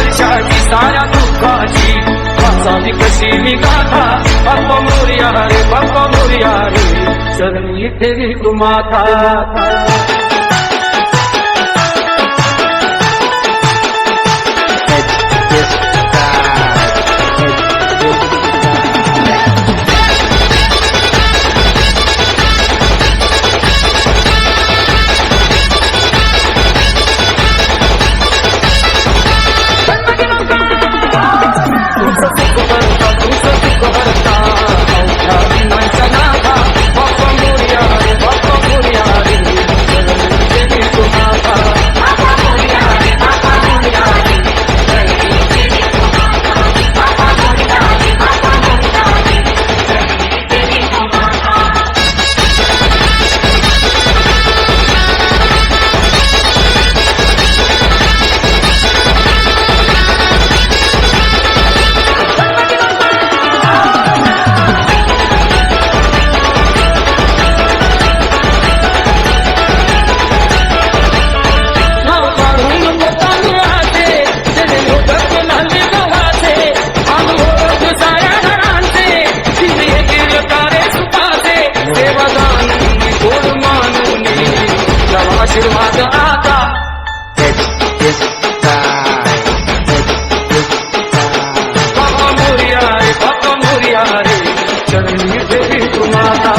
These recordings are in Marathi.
वर्षाची साऱ्या दुःखाची वाचावी कशी मी गाथा बाप्पा मोरया रे बाप्पा मोरया रे चरणी ठेवी तू माथा आशीर्वाद आता बाप्पा मोरया रे चरणी ठेवी तू माता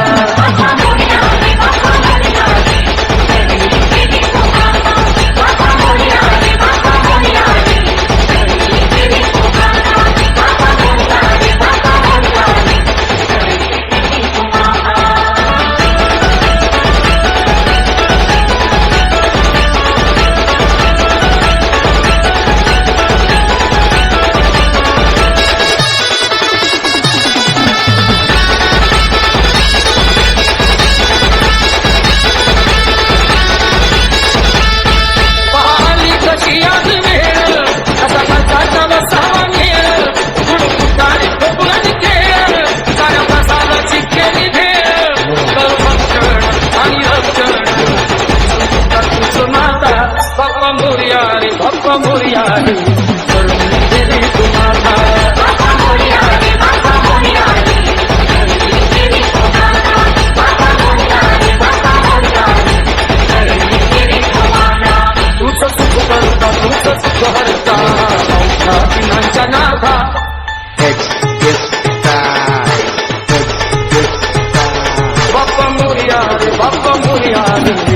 बाप्पा मोरया रे बाप्पा मोरया रे चरणी ठेवी तू माता बाप्पा मोरया रे बाप्पा मोरया रे चरणी ठेवी तू माता बाप्पा मोरया रे बाप्पा मोरया रे चरणी ठेवी तू माता तुझं सुख करता तुझं सुख हरता औषा विनांच्या नाथा बाप्पा मोरया रे